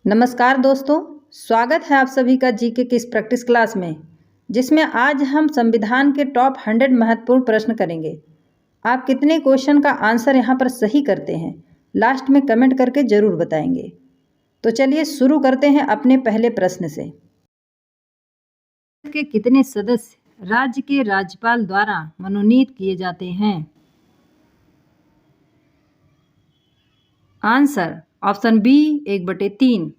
नमस्कार दोस्तों, स्वागत है आप सभी का जीके की इस प्रैक्टिस क्लास में, जिसमें आज हम संविधान के टॉप 100 महत्वपूर्ण प्रश्न करेंगे। आप कितने क्वेश्चन का आंसर यहाँ पर सही करते हैं, लास्ट में कमेंट करके जरूर बताएंगे। तो चलिए शुरू करते हैं अपने पहले प्रश्न से। के कितने सदस्य राज्य के राज्यपाल द्वारा मनोनीत किए जाते हैं? Answer option B 1/3।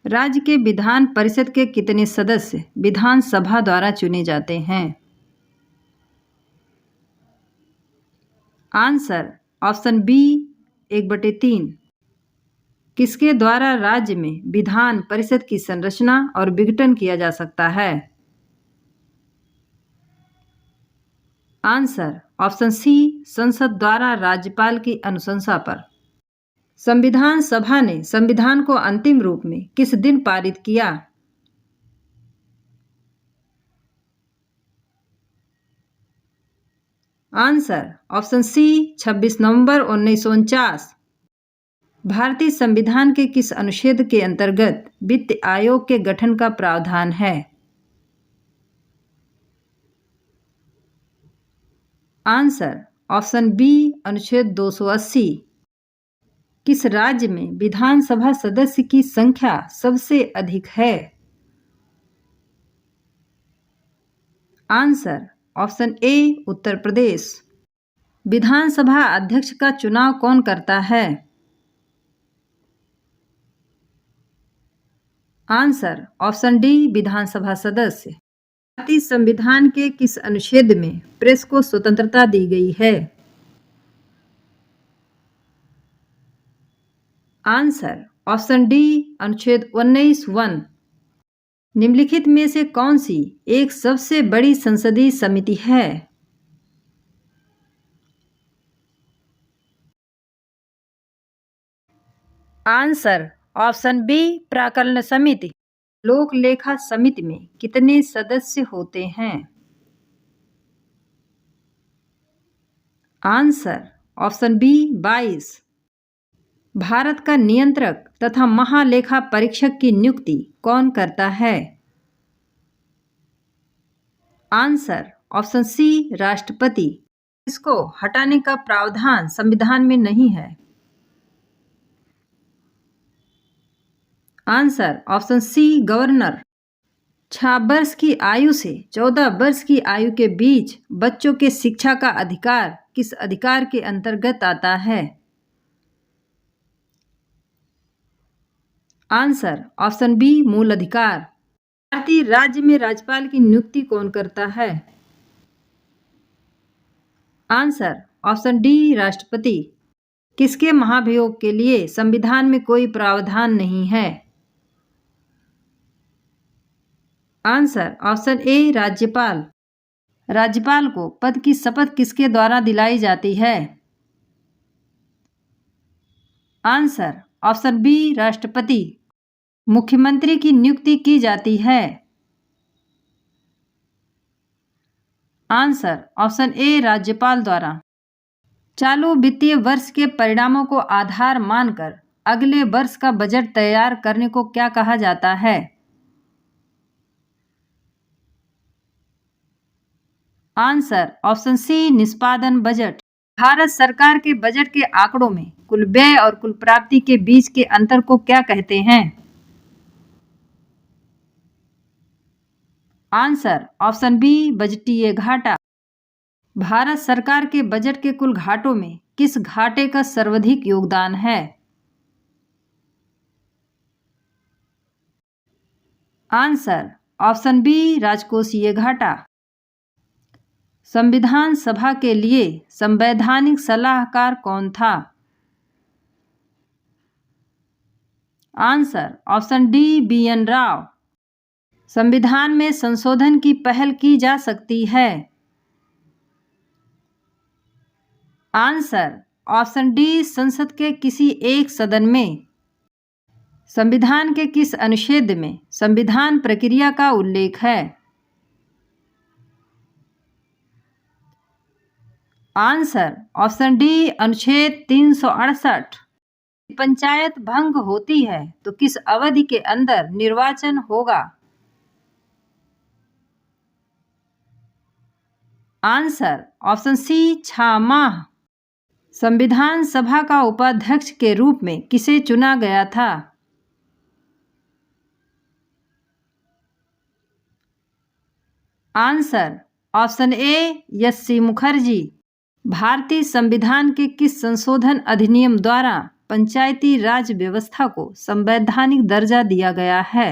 राज्य के विधान परिषद के कितने सदस्य विधानसभा द्वारा चुने जाते हैं? Answer option B 1/3। किसके द्वारा राज्य में विधान परिषद की संरचना और विघटन किया जा सकता है? आंसर ऑप्शन सी संसद द्वारा राज्यपाल की अनुशंसा पर। संविधान सभा ने संविधान को अंतिम रूप में किस दिन पारित किया? आंसर ऑप्शन सी 26 नवंबर 1949। भारतीय संविधान के किस अनुच्छेद के अंतर्गत वित्त आयोग के गठन का प्रावधान है? आंसर ऑप्शन बी अनुच्छेद 280। किस राज्य में विधानसभा सदस्य की संख्या सबसे अधिक है? आंसर ऑप्शन ए उत्तर प्रदेश। विधानसभा अध्यक्ष का चुनाव कौन करता है? आंसर ऑप्शन डी विधानसभा सदस्य। भारतीय संविधान के किस अनुच्छेद में प्रेस को स्वतंत्रता दी गई है? आंसर ऑप्शन डी अनुच्छेद 19(1). निम्नलिखित में से कौन सी एक सबसे बड़ी संसदीय समिति है? आंसर ऑप्शन बी प्राक्कलन समिति। लोक लेखा समिति में कितने सदस्य होते हैं? Answer option B 22। भारत का नियंत्रक तथा महालेखा परीक्षक की नियुक्ति कौन करता है? आंसर ऑप्शन सी राष्ट्रपति। इसको हटाने का प्रावधान संविधान में नहीं है? आंसर ऑप्शन सी गवर्नर। 6 वर्ष की आयु से 14 वर्ष की आयु के बीच बच्चों के शिक्षा का अधिकार किस अधिकार के अंतर्गत आता है? आंसर ऑप्शन बी मूल अधिकार। भारतीय राज्य में राज्यपाल की नियुक्ति कौन करता है? आंसर ऑप्शन डी राष्ट्रपति। किसके महाभियोग के लिए संविधान में कोई प्रावधान नहीं है? आंसर ऑप्शन ए राज्यपाल। राज्यपाल को पद की शपथ किसके द्वारा दिलाई जाती है? आंसर ऑप्शन बी राष्ट्रपति। मुख्यमंत्री की नियुक्ति की जाती है? आंसर ऑप्शन ए राज्यपाल द्वारा। चालू वित्तीय वर्ष के परिणामों को आधार मानकर अगले वर्ष का बजट तैयार करने को क्या कहा जाता है? आंसर ऑप्शन सी निष्पादन बजट। भारत सरकार के बजट के आंकड़ों में कुल व्यय और कुल प्राप्ति के बीच के अंतर को क्या कहते हैं? आंसर ऑप्शन बी बजटीय घाटा। भारत सरकार के बजट के कुल घाटों में किस घाटे का सर्वाधिक योगदान है? आंसर ऑप्शन बी राजकोषीय घाटा। संविधान सभा के लिए संवैधानिक सलाहकार कौन था? Answer option D BN Rao. संविधान में संशोधन की पहल की जा सकती है? आंसर ऑप्शन डी संसद के किसी एक सदन में। संविधान के किस अनुच्छेद में संविधान प्रक्रिया का उल्लेख है? आंसर ऑप्शन डी अनुच्छेद 368। पंचायत भंग होती है तो किस अवधि के अंदर निर्वाचन होगा? आंसर ऑप्शन सी 6 माह। संविधान सभा का उपाध्यक्ष के रूप में किसे चुना गया था? आंसर ऑप्शन ए एस.सी. मुखर्जी। भारतीय संविधान के किस संशोधन अधिनियम द्वारा पंचायती राज व्यवस्था को संवैधानिक दर्जा दिया गया है?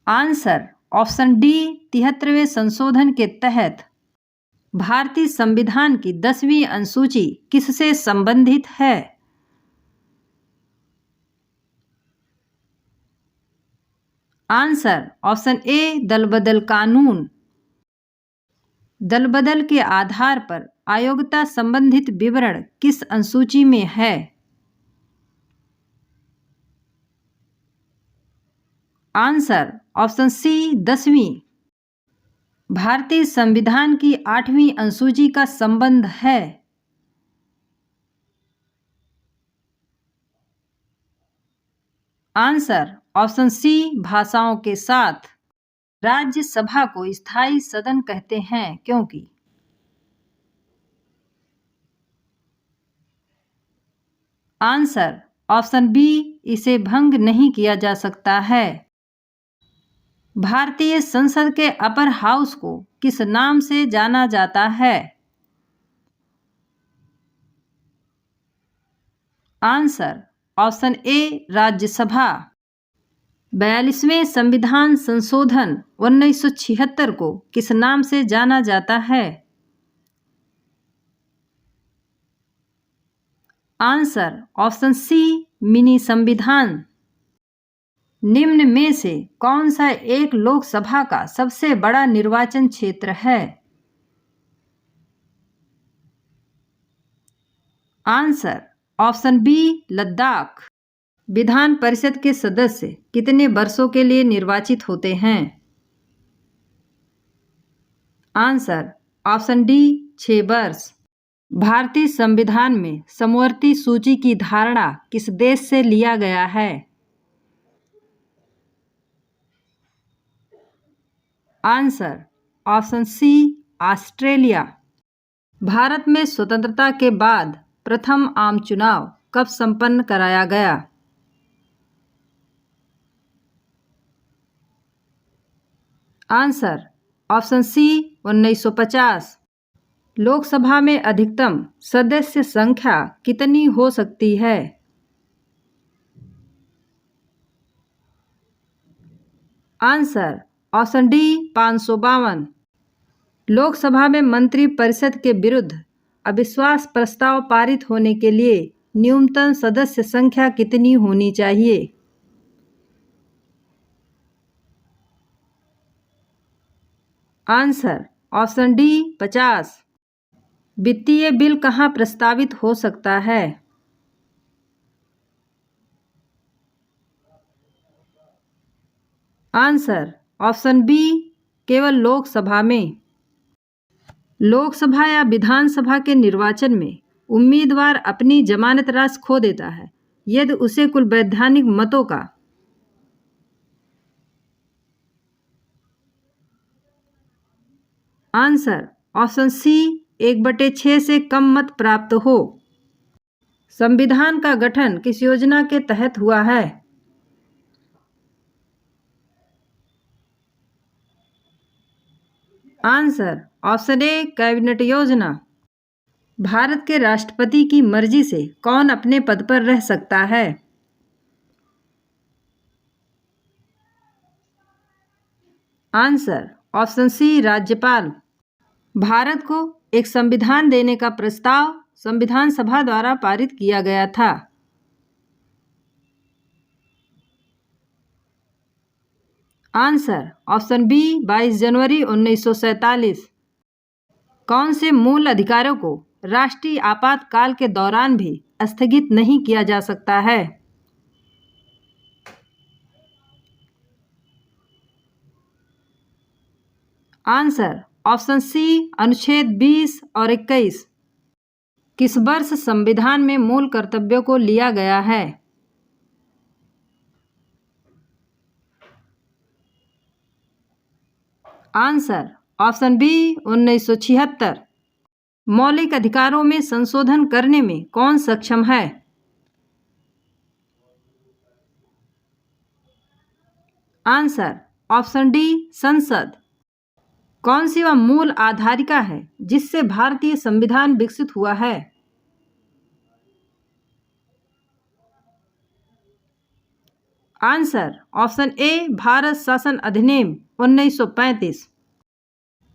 आंसर ऑप्शन डी 73वें संशोधन के तहत। भारतीय संविधान की 10वीं अनुसूची किससे संबंधित है? आंसर ऑप्शन ए दल बदल कानून। दल बदल के आधार पर अयोग्यता संबंधित विवरण किस अनुसूची में है? आंसर ऑप्शन सी 10वीं। भारतीय संविधान की 8वीं अनुसूची का संबंध है? आंसर ऑप्शन सी भाषाओं के साथ। राज्यसभा को स्थायी सदन कहते हैं क्योंकि? आंसर ऑप्शन बी इसे भंग नहीं किया जा सकता है। भारतीय संसद के अपर हाउस को किस नाम से जाना जाता है? Answer option A Rajya Sabha. 42वें संविधान संशोधन 1976 को किस नाम से जाना जाता है? आंसर ऑप्शन सी मिनी संविधान। निम्न में से कौन सा एक लोकसभा का सबसे बड़ा निर्वाचन क्षेत्र है? Answer option B Ladakh. विधान परिषद के सदस्य कितने वर्षों के लिए निर्वाचित होते हैं? आंसर ऑप्शन डी 6 वर्ष। भारतीय संविधान में समवर्ती सूची की धारणा किस देश से लिया गया है? Answer option C Australia. भारत में स्वतंत्रता के बाद प्रथम आम चुनाव कब संपन्न कराया गया? आंसर ऑप्शन सी 1950। लोकसभा में अधिकतम सदस्य संख्या कितनी हो सकती है? Answer option D 552। लोकसभा में मंत्रिपरिषद के विरुद्ध अविश्वास प्रस्ताव पारित होने के लिए न्यूनतम सदस्य संख्या कितनी होनी चाहिए? Answer option D 50। वित्तीय बिल कहाँ प्रस्तावित हो सकता है? आंसर ऑप्शन बी केवल लोकसभा में। लोकसभा या विधानसभा के निर्वाचन में उम्मीदवार अपनी जमानत राशि खो देता है यदि उसे कुल वैधानिक मतों का आंसर ऑप्शन सी 1/6 से कम मत प्राप्त हो। संविधान का गठन किस योजना के तहत हुआ है? आंसर ऑप्शन ए कैबिनेट योजना। भारत के राष्ट्रपति की मर्जी से कौन अपने पद पर रह सकता है? आंसर ऑप्शन सी राज्यपाल। भारत को एक संविधान देने का प्रस्ताव संविधान सभा द्वारा पारित किया गया था। आंसर ऑप्शन बी 22 जनवरी 1947। कौन से मूल अधिकारों को राष्ट्रीय आपातकाल के दौरान भी स्थगित नहीं किया जा सकता है? आंसर ऑप्शन सी अनुच्छेद 20 और 21। किस वर्ष संविधान में मूल कर्तव्यों को लिया गया है? Answer option B 1976। मौलिक अधिकारों में संशोधन करने में कौन सक्षम है? आंसर ऑप्शन डी संसद। कौन सी वह मूल आधारिका है जिससे भारतीय संविधान विकसित हुआ है? आंसर ऑप्शन ए भारत शासन अधिनियम 1935।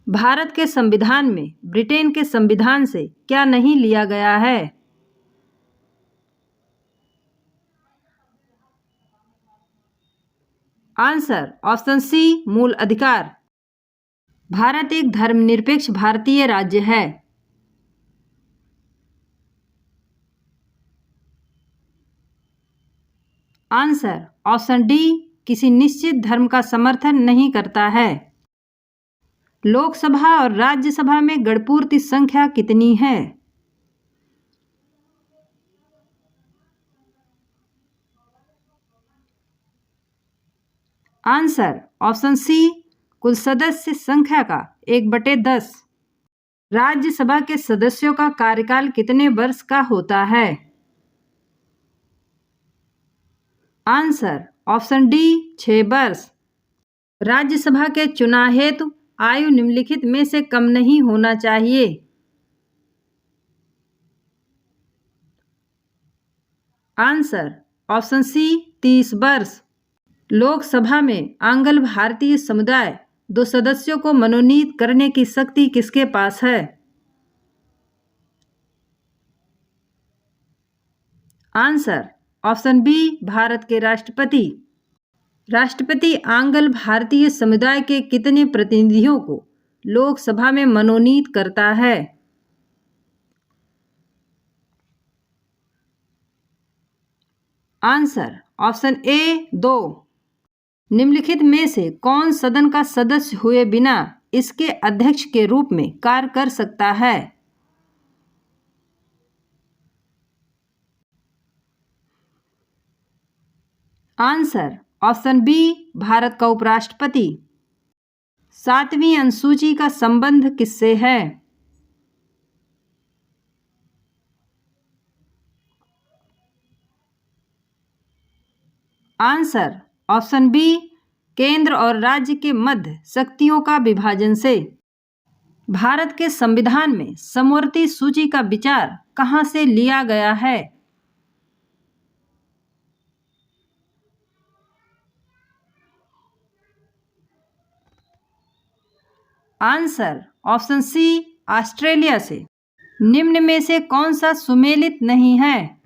भारत के संविधान में ब्रिटेन के संविधान से क्या नहीं लिया गया है? आंसर ऑप्शन सी मूल अधिकार। भारत एक धर्मनिरपेक्ष भारतीय राज्य है। आंसर ऑप्शन डी किसी निश्चित धर्म का समर्थन नहीं करता है। लोकसभा और राज्यसभा में गणपूर्ति संख्या कितनी है? आंसर ऑप्शन सी कुल सदस्य संख्या का 1/10। राज्यसभा के सदस्यों का कार्यकाल कितने वर्ष का होता है? आंसर ऑप्शन डी 6 वर्ष। राज्यसभा के चुनाव हेतु आयु निम्नलिखित में से कम नहीं होना चाहिए। आंसर ऑप्शन सी 30 वर्ष। लोकसभा में आंग्ल भारतीय समुदाय 2 सदस्यों को मनोनीत करने की शक्ति किसके पास है? आंसर ऑप्शन बी भारत के राष्ट्रपति। राष्ट्रपति आंग्ल भारतीय समुदाय के कितने प्रतिनिधियों को लोकसभा में मनोनीत करता है? आंसर ऑप्शन ए 2। निम्नलिखित में से कौन सदन का सदस्य हुए बिना इसके अध्यक्ष के रूप में कार्य कर सकता है? आंसर ऑप्शन बी भारत का उपराष्ट्रपति। 7वीं अनुसूची का संबंध किससे है? आंसर ऑप्शन बी केंद्र और राज्य के मध्य शक्तियों का विभाजन से। भारत के संविधान में समवर्ती सूची का विचार कहां से लिया गया है? आंसर ऑप्शन सी ऑस्ट्रेलिया से। निम्न में से कौन सा सुमेलित नहीं है?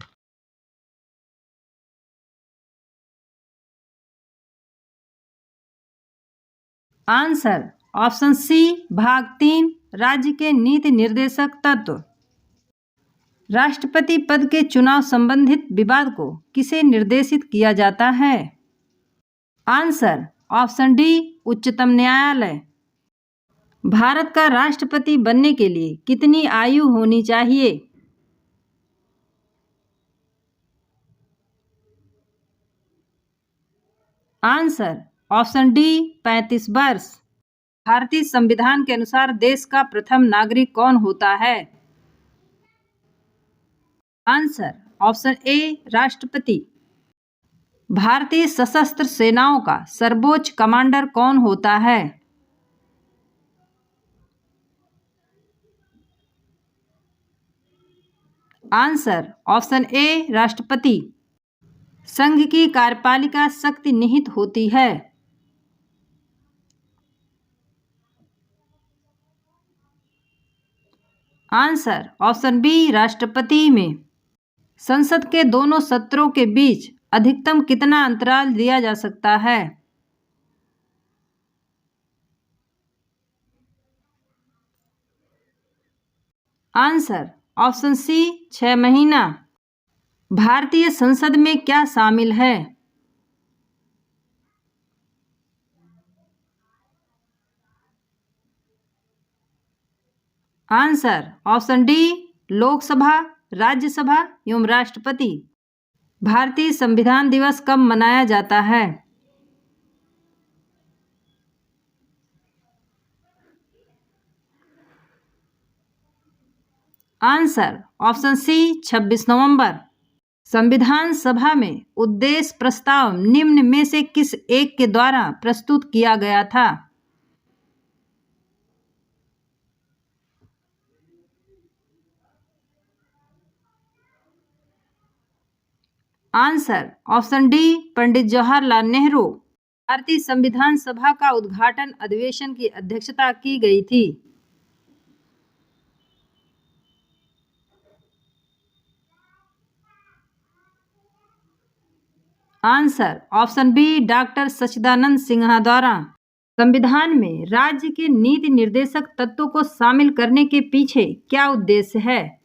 आंसर ऑप्शन सी भाग 3 राज्य के नीति निर्देशक तत्व। राष्ट्रपति पद के चुनाव संबंधित विवाद को किसे निर्देशित किया जाता है? आंसर ऑप्शन डी उच्चतम न्यायालय। भारत का राष्ट्रपति बनने के लिए कितनी आयु होनी चाहिए? आंसर ऑप्शन डी 35 वर्ष। भारतीय संविधान के अनुसार देश का प्रथम नागरिक कौन होता है? आंसर ऑप्शन ए राष्ट्रपति। भारतीय सशस्त्र सेनाओं का सर्वोच्च कमांडर कौन होता है? आंसर ऑप्शन ए राष्ट्रपति। संघ की कार्यपालिका शक्ति निहित होती है। आंसर ऑप्शन बी राष्ट्रपति में। संसद के दोनों सत्रों के बीच अधिकतम कितना अंतराल दिया जा सकता है? आंसर ऑप्शन सी 6 महीना। भारतीय संसद में क्या शामिल है? Answer option D Lok Sabha, Rajya Sabha एवं राष्ट्रपति। भारतीय संविधान दिवस कब मनाया जाता है? आंसर ऑप्शन सी 26 नवंबर। संविधान सभा में उद्देश्य प्रस्ताव निम्न में से किस एक के द्वारा प्रस्तुत किया गया था? Answer option D Pandit Jawaharlal Nehru. भारतीय संविधान सभा का उद्घाटन अधिवेशन की अध्यक्षता की गई थी। आंसर ऑप्शन बी डॉक्टर सच्चिदानंद सिन्हा द्वारा। संविधान में राज्य के नीति निर्देशक तत्वों को शामिल करने के पीछे क्या उद्देश्य है?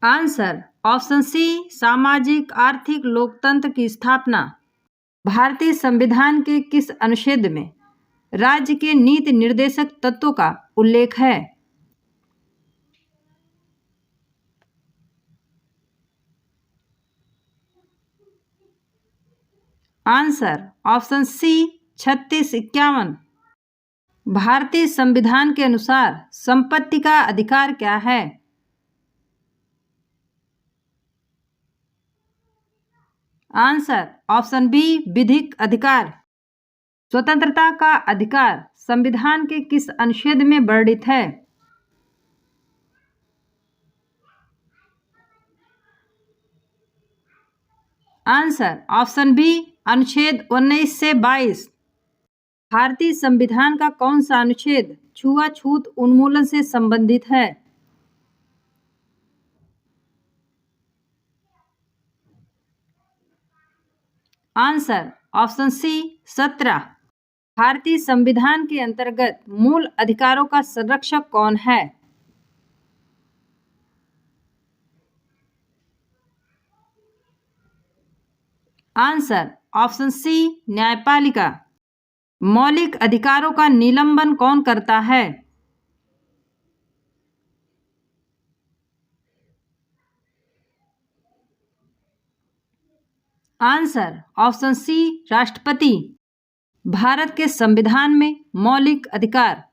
आंसर ऑप्शन सी सामाजिक आर्थिक लोकतंत्र की स्थापना। भारतीय संविधान के किस अनुच्छेद में राज्य के नीति निर्देशक तत्वों का उल्लेख है? Answer option C 3651। भारतीय संविधान के अनुसार संपत्ति का अधिकार क्या है? आंसर ऑप्शन बी विधिक अधिकार। स्वतंत्रता का अधिकार संविधान के किस अनुच्छेद में वर्णित है? आंसर ऑप्शन बी अनुच्छेद 19 से 22। भारतीय संविधान का कौन सा अनुच्छेद छुआछूत उन्मूलन से संबंधित है? Answer option C 17। भारतीय संविधान के अंतर्गत मूल अधिकारों का संरक्षक कौन है? आंसर ऑप्शन सी न्यायपालिका। मौलिक अधिकारों का निलंबन कौन करता है? आंसर ऑप्शन सी राष्ट्रपति। भारत के संविधान में मौलिक अधिकार।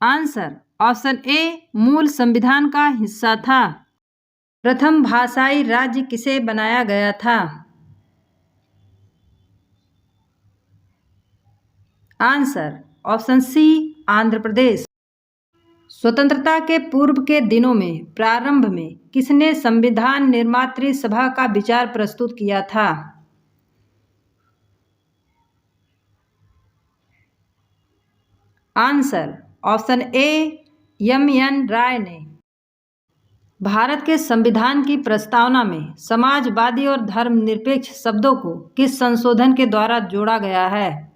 आंसर ऑप्शन ए मूल संविधान का हिस्सा था। प्रथम भाषाई राज्य किसे बनाया गया था? आंसर ऑप्शन सी आंध्र प्रदेश। स्वतंत्रता के पूर्व के दिनों में प्रारंभ में किसने संविधान निर्मात्री सभा का विचार प्रस्तुत किया था? Answer option A M N. Roy ने। भारत के संविधान की प्रस्तावना में समाजवादी और धर्मनिरपेक्ष शब्दों को किस संशोधन के द्वारा जोड़ा गया है?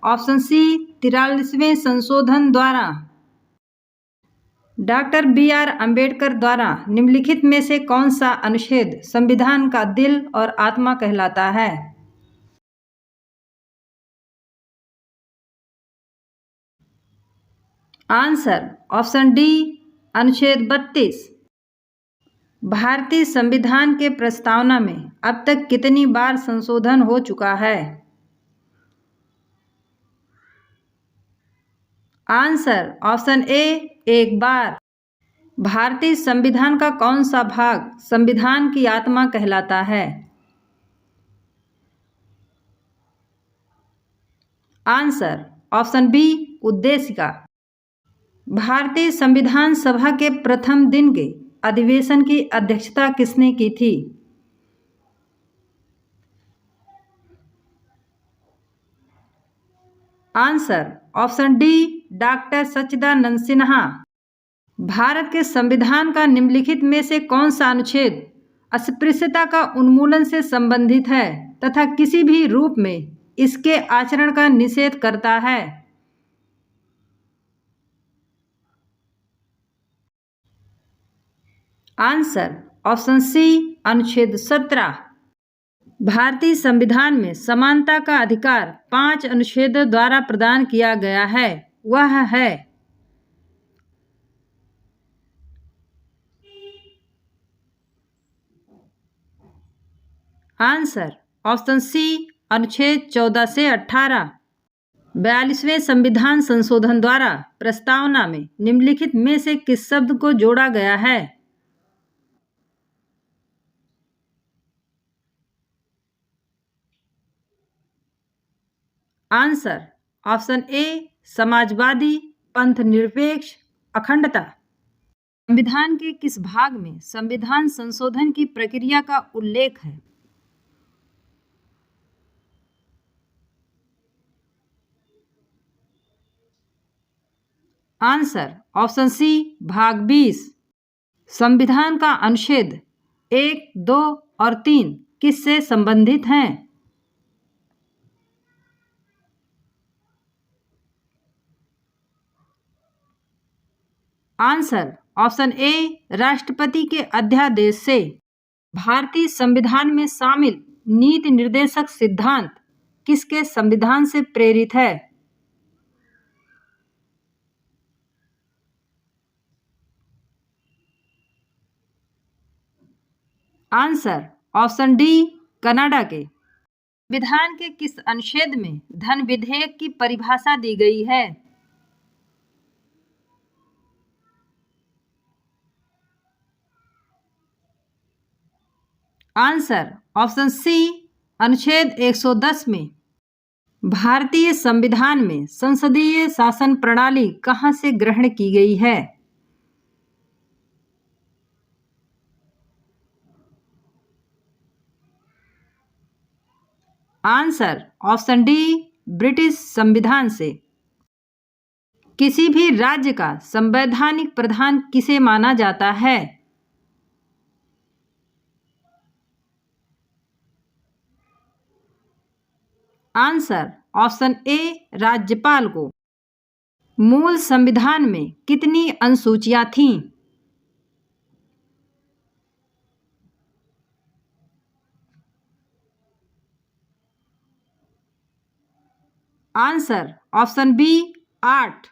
ऑप्शन सी 43वें संशोधन द्वारा। Doctor B R. अंबेडकर द्वारा निम्नलिखित में से कौन सा अनुच्छेद संविधान का दिल और आत्मा कहलाता है? आंसर ऑप्शन डी अनुच्छेद 32। भारतीय संविधान के प्रस्तावना में अब तक कितनी बार संशोधन हो चुका है? आंसर ऑप्शन ए एक बार। भारतीय संविधान का कौन सा भाग संविधान की आत्मा कहलाता है? आंसर ऑप्शन बी उद्देशिका। भारतीय संविधान सभा के प्रथम दिन के अधिवेशन की अध्यक्षता किसने की थी? आंसर ऑप्शन डी डॉक्टर सच्चिदानंद सिन्हा। भारत के संविधान का निम्नलिखित में से कौन सा अनुच्छेद अस्पृश्यता का उन्मूलन से संबंधित है तथा किसी भी रूप में इसके आचरण का निषेध करता है? आंसर ऑप्शन सी अनुच्छेद 17। भारतीय संविधान में समानता का अधिकार 5 अनुच्छेदों द्वारा प्रदान किया गया है। वह है आंसर ऑप्शन सी अनुच्छेद 14 से 18। 42वें संविधान संशोधन द्वारा प्रस्तावना में निम्नलिखित में से किस शब्द को जोड़ा गया है? आंसर ऑप्शन ए समाजवादी, पंथ निरपेक्ष, अखंडता। संविधान के किस भाग में संविधान संशोधन की प्रक्रिया का उल्लेख है? आंसर ऑप्शन सी भाग 20। संविधान का अनुच्छेद 1, 2 और 3 किससे संबंधित हैं? आंसर ऑप्शन ए राष्ट्रपति के अध्यादेश से। भारतीय संविधान में शामिल नीति निर्देशक सिद्धांत किसके संविधान से प्रेरित है? आंसर ऑप्शन डी कनाडा के। संविधान के किस अनुच्छेद में धन विधेयक की परिभाषा दी गई है? आंसर ऑप्शन सी अनुच्छेद 110 में। भारतीय संविधान में संसदीय शासन प्रणाली कहाँ से ग्रहण की गई है? आंसर ऑप्शन डी ब्रिटिश संविधान से। किसी भी राज्य का संवैधानिक प्रधान किसे माना जाता है? आंसर ऑप्शन ए राज्यपाल को। मूल संविधान में कितनी अनुसूचियां थीं? Answer option B 8।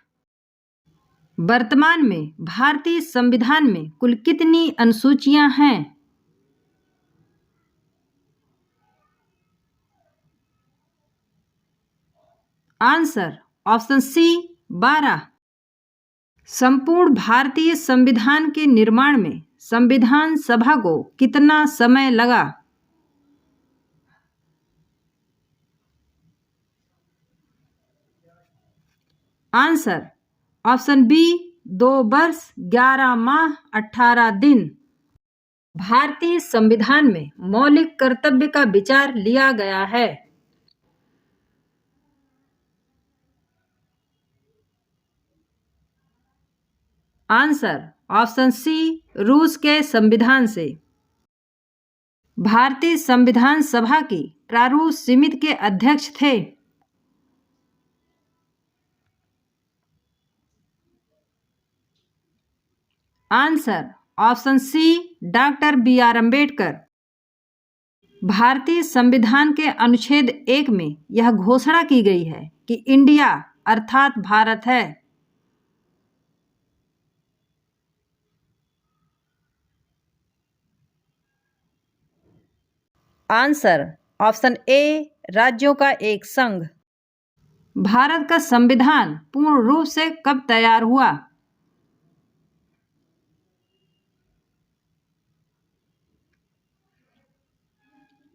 वर्तमान में भारतीय संविधान में कुल कितनी अनुसूचियां हैं? Answer option C 12। संपूर्ण भारतीय संविधान के निर्माण में संविधान सभा को कितना समय लगा? आंसर ऑप्शन बी 2 वर्ष 11 माह 18 दिन। भारतीय संविधान में मौलिक कर्तव्य का विचार लिया गया है। आंसर ऑप्शन सी रूस के संविधान से। भारतीय संविधान सभा की प्रारूप समिति के अध्यक्ष थे? Answer option C doctor B R. Ambedkar. भारतीय संविधान के अनुच्छेद 1 में यह घोषणा की गई है कि इंडिया अर्थात भारत है। आंसर ऑप्शन ए राज्यों का एक संघ। भारत का संविधान पूर्ण रूप से कब तैयार हुआ?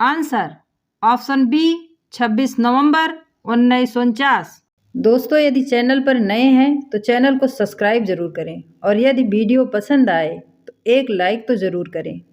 आंसर ऑप्शन बी 26 नवंबर 1949। दोस्तों यदि चैनल पर नए हैं तो चैनल को सब्सक्राइब जरूर करें और यदि वीडियो पसंद आए तो एक लाइक तो ज़रूर करें।